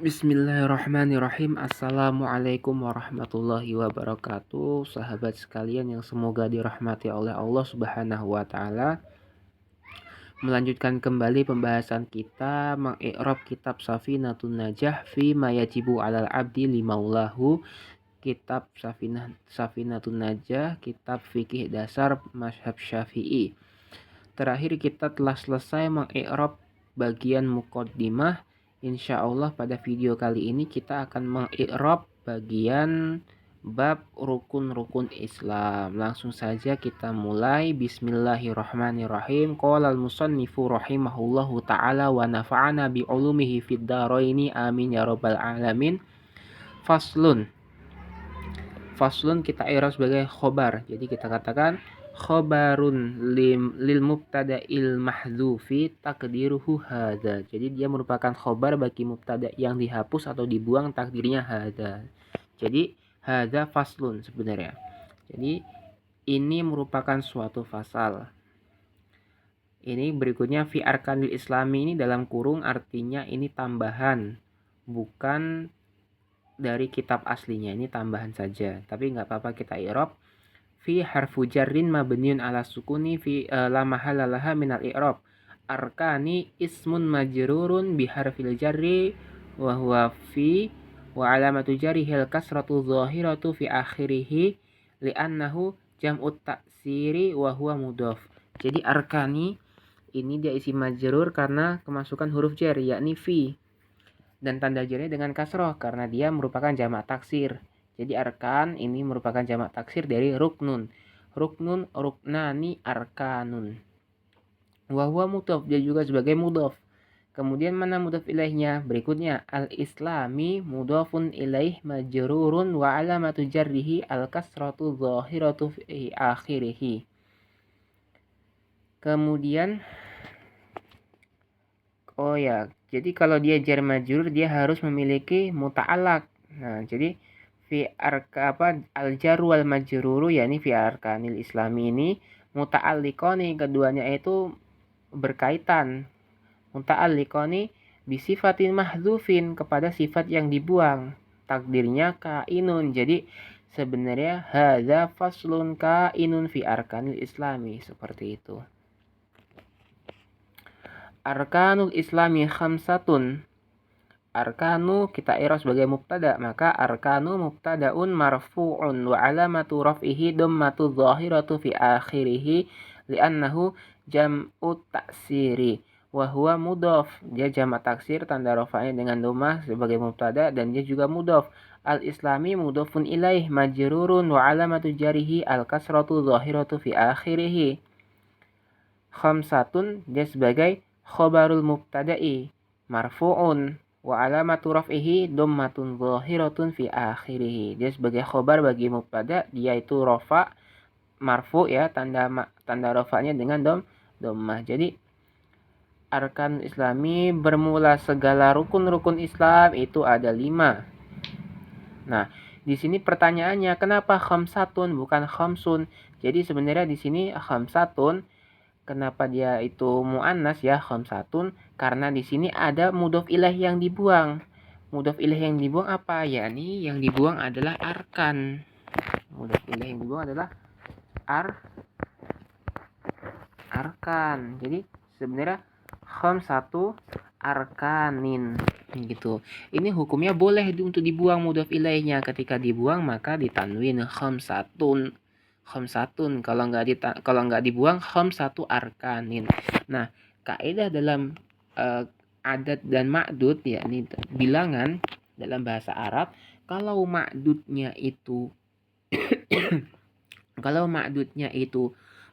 Bismillahirrahmanirrahim. Assalamualaikum warahmatullahi wabarakatuh. Sahabat sekalian yang semoga dirahmati oleh Allah Subhanahu wa taala. Melanjutkan kembali pembahasan kita mengi'rab kitab Safinatun Najah fi ma yajibu 'alal 'abdi limaulahu. Kitab Safinatun Najah, kitab fikih dasar mazhab Syafi'i. Terakhir kita telah selesai mengi'rab bagian muqaddimah. Insya Allah pada video kali ini kita akan mengi'rab bagian bab rukun-rukun Islam. Langsung saja kita mulai. Bismillahirrahmanirrahim. Qala al-musannifu rahimahullahu ta'ala wa nafa'ana bi'ulumihi fid dharaini amin ya rabbal alamin. Faslun kita i'rab sebagai khobar. Jadi kita katakan khobarun lil mubtada'il mahdzufi takdiruhu hadza. Jadi dia merupakan khobar bagi mubtada yang dihapus atau dibuang, takdirnya hadza. Jadi hadza faslun sebenarnya. Jadi ini merupakan suatu fasal. Ini berikutnya fi arkanil islami, ini dalam kurung artinya ini tambahan, bukan dari kitab aslinya, ini tambahan saja. Tapi nggak apa-apa kita i'rab. Fi harfu jarrin mabniun ala sukuni fi la mahalla laha minal i'rab. Arkani ismun majrurun bi harfil jarri wa huwa fi wa alamatu jarrihil kasratu dhahiratu fi akhirih li'annahu jam'ut taksiri wa huwa mudhaf. Jadi arkani ini dia isim majrur karena kemasukan huruf jar yakni fi, dan tanda jarnya dengan kasroh karena dia merupakan jamak taksir. Jadi arkan ini merupakan jamak taksir dari ruknun. Ruknun, ruknani, arkanun. Wahwa mudhaf, dia juga sebagai mudhaf. Kemudian mana mudhaf ilaihnya? Berikutnya al-islami mudhafun ilaih majrurun wa alamatu jarrihi al-kasratu dhahiratu fi akhirih. Kemudian jadi kalau dia jar majrur dia harus memiliki muta'alaq. Nah, jadi fi al-jar wal majruru yakni fi arkanil islami ini muta'alliqani, keduanya itu berkaitan. Muta'alliqani bi sifatin mahdzufin, kepada sifat yang dibuang. Takdirnya kainun. Jadi sebenarnya hadza faslun kainun fi arkanil islami, seperti itu. Arkanul islami khamsatun. Arkanu kita i'rab sebagai mubtada, maka arkanu mubtadaun marfu'un wa alamatu raf'ihi dhammatu dhahiratu fi akhirih li'annahu jam'ut taksiri wa huwa mudhaf. Dia jamak taksir, tanda rafa'nya dengan dhammah sebagai mubtada dan dia juga mudhaf. Al-islami mudhafun ilaih majrurun wa alamatu jarihi al-kasratu dhahiratu fi akhirih. Khamsatun dia sebagai khobarul mubtada'i marfu'un wa alamatu raf'ihi dhammatun dhahiratun fi akhirih. Dia sebagai khobar bagi mubtada, dia itu rafa marfu ya, tanda rafa'nya dengan dhammah. Jadi arkan islami bermula segala rukun-rukun Islam itu ada 5. Nah, di sini pertanyaannya kenapa khamsatun bukan khamsun? Jadi sebenarnya di sini khamsatun, kenapa dia itu muannas ya, khamsatun? Karena di sini ada mudhof ilaih yang dibuang. Mudhof ilaih yang dibuang apa? Yakni yang dibuang adalah arkan. Mudhof ilaih yang dibuang adalah arkan. Jadi sebenarnya khamsatu arkanin gitu. Ini hukumnya boleh untuk dibuang mudhof ilaihnya. Ketika dibuang maka ditanwin khamsatun. Kalau nggak dibuang khamsatu arkanin. Nah, kaidah dalam adat dan ma'dud yakni bilangan dalam bahasa Arab, kalau ma'dudnya itu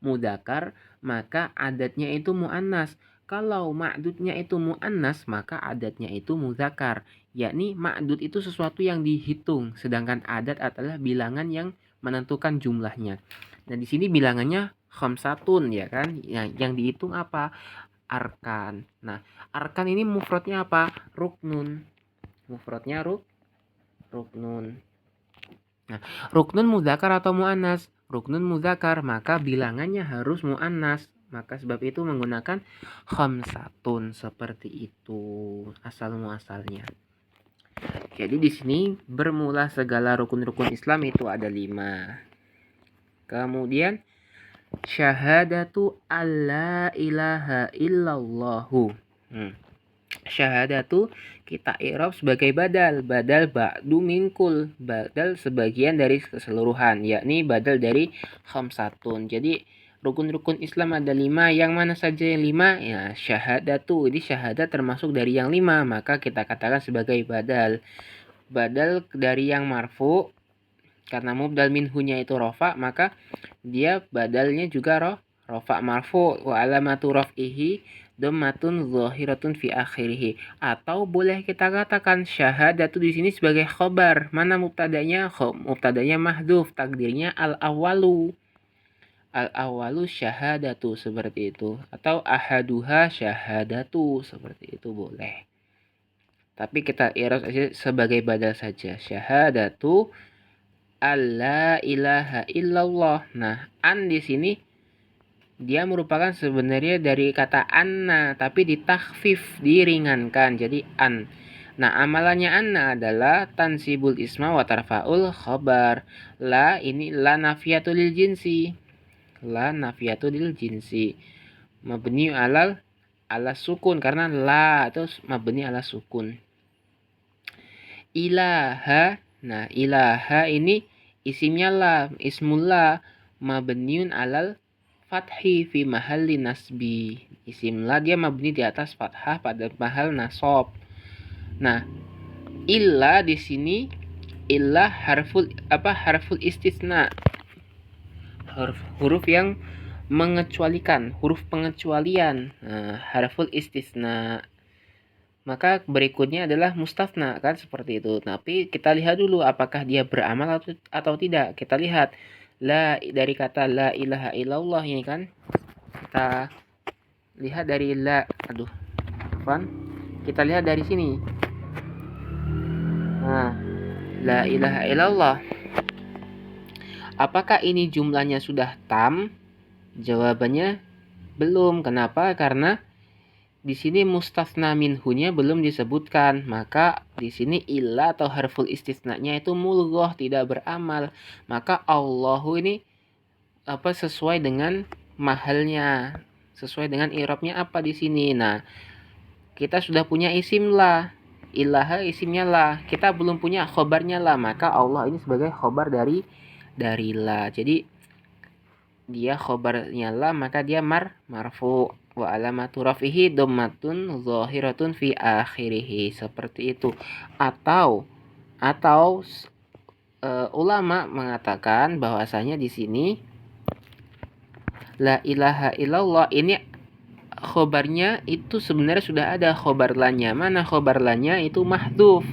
mudzakkar maka adatnya itu muannas. Kalau ma'dudnya itu muannas maka adatnya itu mudzakkar. Yakni ma'dud itu sesuatu yang dihitung, sedangkan adat adalah bilangan yang menentukan jumlahnya. Nah, di sini bilangannya khamsatun ya kan. Yang dihitung apa? Arkan. Nah, arkan ini mufradnya apa? Ruknun. Mufradnya ruknun. Nah, ruknun mudzakkar atau muannas? Ruknun mudzakkar, maka bilangannya harus muannas. Maka sebab itu menggunakan khamsatun, seperti itu asal muasalnya. Jadi di sini bermula segala rukun-rukun Islam itu ada 5. Kemudian syahadatu alla ilaha illallahu. Syahadatu kita i'rab sebagai badal ba'du minkul, badal sebagian dari keseluruhan, yakni badal dari khamsatun. Jadi rukun-rukun Islam ada 5, yang mana saja yang 5? Ya, syahadatu. Jadi syahadat termasuk dari yang 5, maka kita katakan sebagai badal dari yang marfu. Karena mubdal minhunya itu rofa, maka dia badalnya juga rofa marfu. Wa alamatu raf'ihi dhammatun zahiratun fi akhirih. Atau boleh kita katakan syahadatu di sini sebagai khobar. Mana mubtadanya? Mubtadanya mahdhuf, takdirnya al-awwalu. Al-awwalu syahadatu, seperti itu. Atau ahaduha syahadatu, seperti itu boleh. Tapi kita i'rab aja sebagai badal saja. Syahadatu alla ilaha illallah. Nah, an di sini dia merupakan sebenarnya dari kata anna, tapi ditakhfif, diringankan, jadi an. Nah, amalannya anna adalah tansibul isma wa tarfa'ul khabar. La ini la nafiyatul lil jinsi. La nafiyatul lil jinsi. Mabni ala sukun, karena la itu mabni ala sukun. Ilaha. Nah, ilaha ini isimnya la, ismullah mabniun alal fathi fi mahalli nasbi. Isim la dia mabni di atas fathah pada mahal nasab. Nah, illa di sini illa harful istisna. Huruf yang mengecualikan, huruf pengecualian. Nah, harful istisna. Maka berikutnya adalah mustafna, kan seperti itu. Tapi kita lihat dulu apakah dia beramal atau tidak. Kita lihat la dari kata la ilaha illallah ini kan. Kita lihat dari la, kita lihat dari sini. Nah, la ilaha illallah. Apakah ini jumlahnya sudah tam? Jawabannya belum. Kenapa? Karena di sini mustasna minhunya belum disebutkan, maka di sini illa atau harful istisna-nya itu mulghah, tidak beramal. Maka Allahu ini sesuai dengan mahalnya, sesuai dengan i'rabnya apa di sini. Nah, kita sudah punya isim la, ilaha isimnya la, kita belum punya khobarnya la, maka Allah ini sebagai khobar dari la. Jadi dia khobarnya la, maka dia marfu. Wa alamatu rafihi dhammatun zahiratun fi akhirih, seperti itu. Atau ulama mengatakan bahwasanya di sini la ilaha illallah ini khobarnya itu sebenarnya sudah ada khobar lanya. Mana khobar lanya? Itu mahdhuf.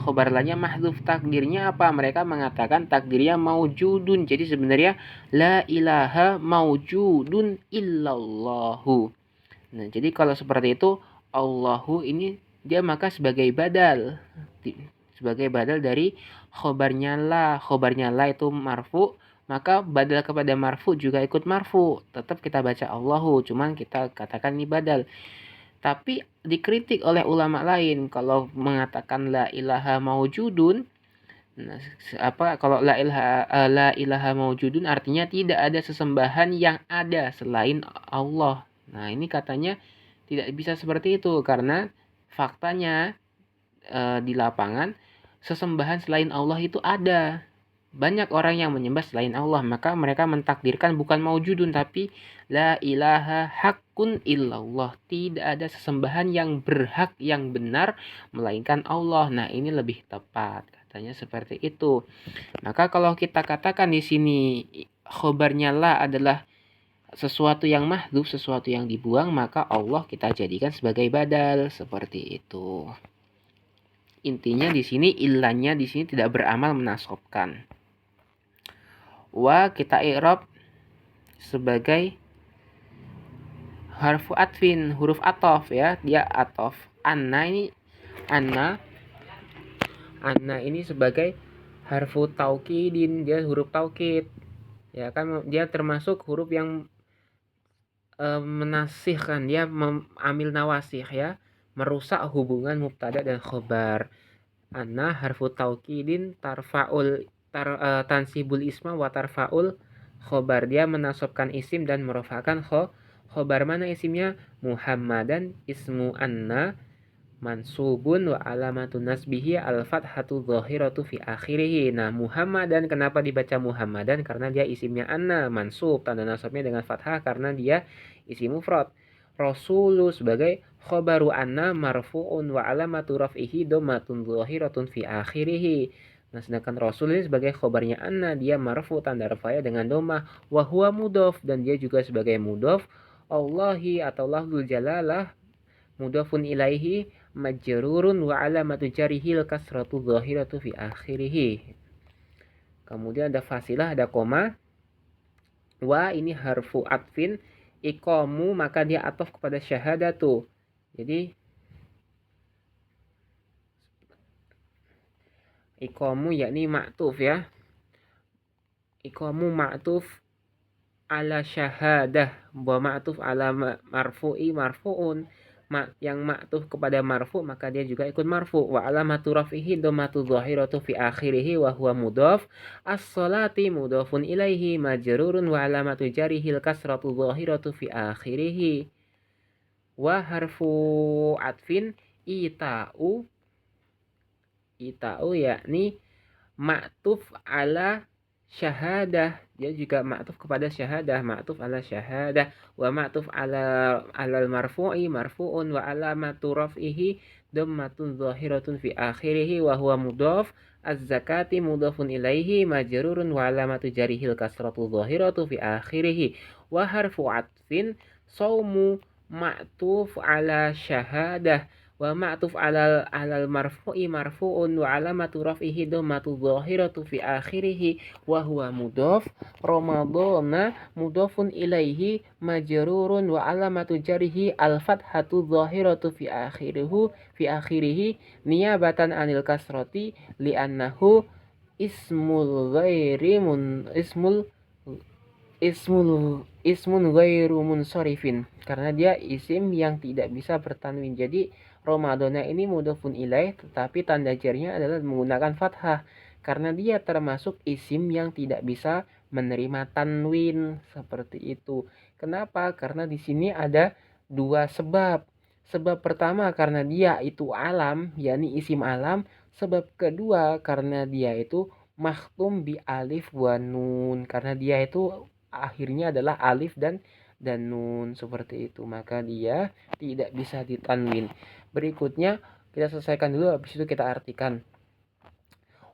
Khobar lanya mahdhuf, takdirnya apa? Mereka mengatakan takdirnya maujudun. Jadi sebenarnya la ilaha maujudun illallahu. Nah, jadi kalau seperti itu Allahu ini dia maka sebagai badal. Sebagai badal dari khobarnya la. Khobarnya la itu marfu, maka badal kepada marfu juga ikut marfu. Tetap kita baca Allahu, cuman kita katakan ini badal. Tapi dikritik oleh ulama lain kalau mengatakan la ilaha maujudun. Nah, kalau la ilaha maujudun artinya tidak ada sesembahan yang ada selain Allah. Nah, ini katanya tidak bisa seperti itu karena faktanya di lapangan sesembahan selain Allah itu ada. Banyak orang yang menyembah selain Allah, maka mereka mentakdirkan bukan maujudun tapi la ilaha haqqun illallah. Tidak ada sesembahan yang berhak, yang benar melainkan Allah. Nah, ini lebih tepat katanya seperti itu. Maka kalau kita katakan di sini khobarnya la adalah sesuatu yang mahdhuf, sesuatu yang dibuang, maka Allah kita jadikan sebagai badal, seperti itu. Intinya di sini ilahnya di sini tidak beramal menasabkan. Wa kita i'rab sebagai harfu atfin, huruf atof ya, dia atof. Anna ini sebagai harfu taukidin, dia huruf taukid. Ya kan, dia termasuk huruf yang menasihkan, dia amil nawasih ya, merusak hubungan mubtada dan khobar. Anna harfu taukidin tansibul isma wa tarfaul khobar. Dia menasabkan isim dan merofakkan khobar. Mana isimnya? Muhammadan ismu anna mansubun wa alamatun nasbihi al-fathatu dhahiratu fi akhirih. Nah, Muhammadan kenapa dibaca Muhammadan? Karena dia isimnya anna, mansub, tanda nasabnya dengan fathah karena dia isim mufrad. Rasulu sebagai khobaru anna marfu'un wa alamatu raf'ihi dhammatun dhahiratun fi akhirih. Nah, sedangkan Rasul ini sebagai khobarnya anna, dia marfu tanda rafa'nya dengan dhammah, wa huwa mudhaf, dan dia juga sebagai mudhaf. Allahi atau lafzul jalalah mudhafun ilaihi majrurun wa alamatu jarihil kasratu dhahiratu fi akhirih. Kemudian ada fasilah, ada koma. Wa ini harfu atfin ikomu, maka dia atof kepada syahadatu. Jadi ikomu yakni ma'tuf ya. Ikomu ma'tuf ala syahadah, wa ma'tuf ala marfu'i marfu'un. Yang ma'tuf kepada marfu maka dia juga ikut marfu. Wa alamatu raf'ihi dhammatu dhahiratu fi akhirih wa huwa mudhaf. As-salati mudhafun ilaihi majrurun wa alamatu jarihil kasratu dhahiratu fi akhirih. Wa harfu atfin ita'u yakni ma'tuf ala syahadah. Dia juga ma'tuf kepada syahadah, ma'tuf ala syahadah. Wa ma'tuf ala alal marfu'i marfu'un wa alamatu raf'ihi dhammatun dhahiratun fi akhirih wa huwa mudhaf. Az-zakati mudhafun ilaihi majrurun wa alamatu jarihil kasratu dhahiratu fi akhirih. Wa harfu atfin saumu ma'tuf ala syahadah wa ma'tuf alal marfu'i marfu'un wa alamatu raf'ihi dhammatu dhahiratu fi akhirih wa huwa mudhaf. Ramadhana mudhafun ilaihi majrurun wa alamatu jarihi al fathatu dhahiratu fi akhirih niyabatan anil kasrati li'annahu ismul ghairu munsharifin, karena dia isim yang tidak bisa bertanwin. Jadi Ramadhana ini mudhafun ilaih tetapi tanda jarnya adalah menggunakan fathah karena dia termasuk isim yang tidak bisa menerima tanwin seperti itu. Kenapa? Karena di sini ada dua sebab. Sebab pertama karena dia itu alam, yakni isim alam. Sebab kedua karena dia itu makhtum bi alif wa nun, karena dia itu akhirnya adalah alif dan nun seperti itu, maka dia tidak bisa ditanwin. Berikutnya kita selesaikan dulu, habis itu kita artikan.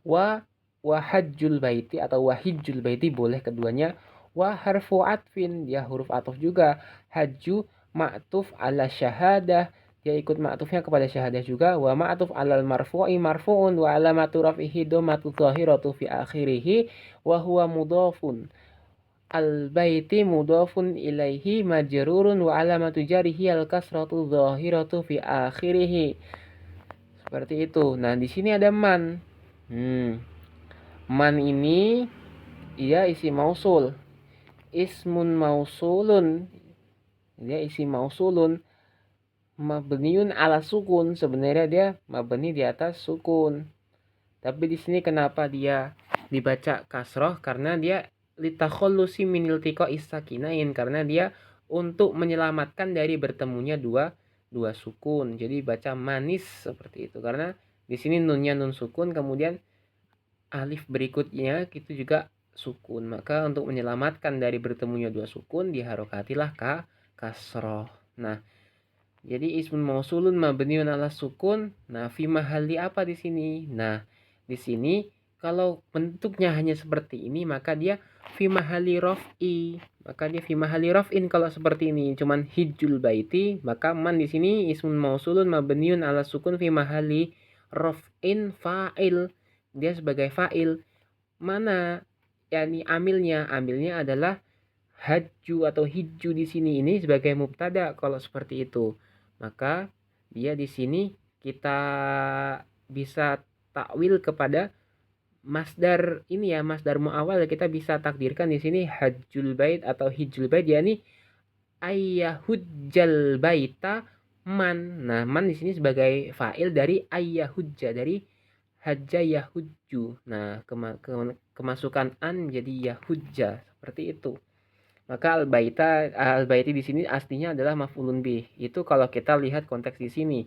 Wa hajjul baiti atau wahijjul baiti boleh keduanya. Wa harfu atfin, dia huruf atuf juga. Hajju ma'tuf ala syahadah, dia ikut ma'tufnya kepada syahadah juga. Wa ma'tuf alal marfu'i marfu'un wa alamatu raf'ihi dhammatu dhahiratu fi akhirih wa huwa mudhafun. Al-baiti mudhafun ilaihi majrurun wa alamatu jarihi al-kasratu dhahiratu fi akhirih. Seperti itu. Nah, di sini ada man. Man ini dia isim mausul. Ismun mausulun. Dia isim mausulun mabniun ala sukun. Sebenarnya dia mabni di atas sukun. Tapi di sini kenapa dia dibaca kasroh? Karena dia litakhallusi min iltiqa'is sakinain, karena dia untuk menyelamatkan dari bertemunya dua sukun. Jadi baca manis seperti itu. Karena di sini nunnya nun sukun, kemudian alif berikutnya itu juga sukun. Maka untuk menyelamatkan dari bertemunya dua sukun diharokatilah kasroh. Nah, jadi ismun mausulun mabniun ala sukun. Nah, fi mahalli apa di sini? Nah, di sini kalau bentuknya hanya seperti ini maka dia fi mahalli raf'i. Maka dia fi mahalli raf'in kalau seperti ini. Cuman hijjul baiti, maka man di sini ismun mausulun mabniun ala sukun fi mahalli raf'in fa'il. Dia sebagai fa'il. Mana yakni amilnya? Amilnya adalah hajju atau hijju di sini, ini sebagai mubtada kalau seperti itu. Maka dia di sini kita bisa takwil kepada masdar ini ya, masdar muawwal. Kita bisa takdirkan di sini hajjul bait atau hijjul bait, yakni ayyahujjal baita man. Nah, man di sini sebagai fa'il dari ayyahujja, dari hajja yahujju. Nah, kemasukan an jadi yahujja seperti itu. Maka al-baiti di sini aslinya adalah maf'ulun bih. Itu kalau kita lihat konteks di sini.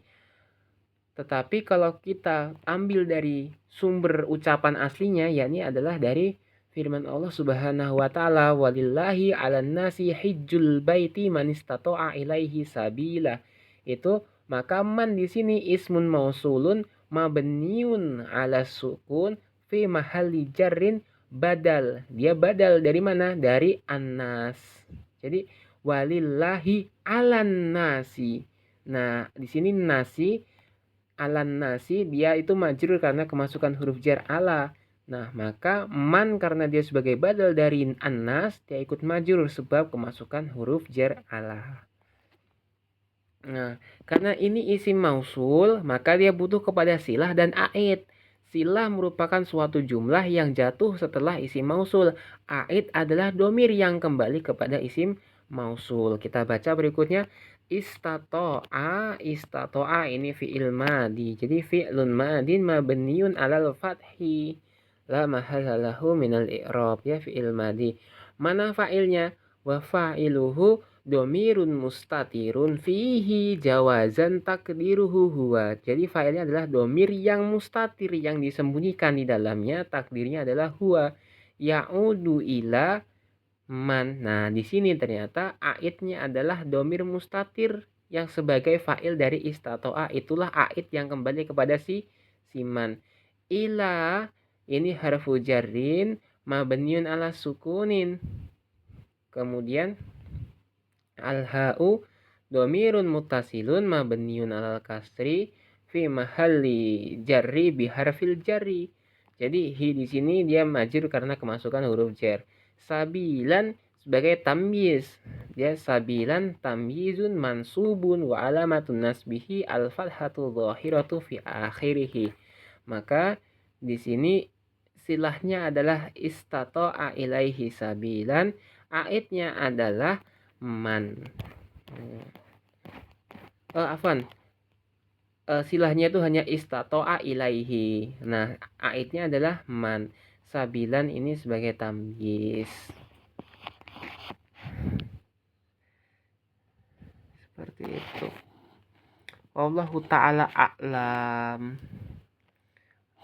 Tetapi kalau kita ambil dari sumber ucapan aslinya, yakni adalah dari firman Allah Subhanahu wa taala, walillahi 'alan nasi hijjul baiti man istata'a ilaihi sabila. Itu maka man di sini ismun mausulun mabniun 'ala sukun fi mahalli jarrin badal. Dia badal dari mana? Dari annas. Jadi walillahi 'alan nasi. Nah, di sini nasi alan nasi dia itu majrur karena kemasukan huruf jar ala. Nah, maka man karena dia sebagai badal dari annas, dia ikut majrur sebab kemasukan huruf jar ala. Nah, karena ini isim mausul, maka dia butuh kepada silah dan aid. Silah merupakan suatu jumlah yang jatuh setelah isim mausul. Aid adalah domir yang kembali kepada isim mausul. Kita baca berikutnya. Istato'a ini fi'il madi. Jadi fi'lun madin mabniun alal fathi. La mahala lahu minal i'rab. Ya fi'il madi. Mana fa'ilnya? Wa fa'iluhu domirun mustatirun fihi jawazan takdiruhu huwa. Jadi fa'ilnya adalah domir yang mustatir, yang disembunyikan di dalamnya, takdirnya adalah huwa. Ya'udu ila man. Nah, di sini ternyata aidnya adalah domir mustatir yang sebagai fa'il dari istato'a. Itulah aid yang kembali kepada si man. Ila ini harfu jarrin mabniun ala sukunin. Kemudian al-ha'u domirun mutasilun mabniun alal kasri fi mahalli jarri biharfil jarri. Jadi hi di sini dia majrur karena kemasukan huruf jar. Sabilan sebagai tamyiz. Dia sabilan tamyizun mansubun wa alamatun nasbihi al-fathatu dhahiratu fi akhirih. Maka di sini silahnya adalah istata'a ilaihi sabilan, aidnya adalah man. Afwan. Silahnya itu hanya istata'a ilaihi. Nah, aidnya adalah man. Sabilan ini sebagai tamyiz. Seperti itu. Wallahu ta'ala a'lam.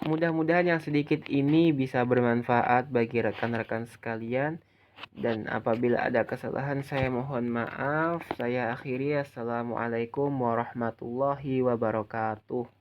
Mudah-mudahan yang sedikit ini bisa bermanfaat bagi rekan-rekan sekalian. Dan apabila ada kesalahan saya mohon maaf. Saya akhiri. Assalamualaikum warahmatullahi wabarakatuh.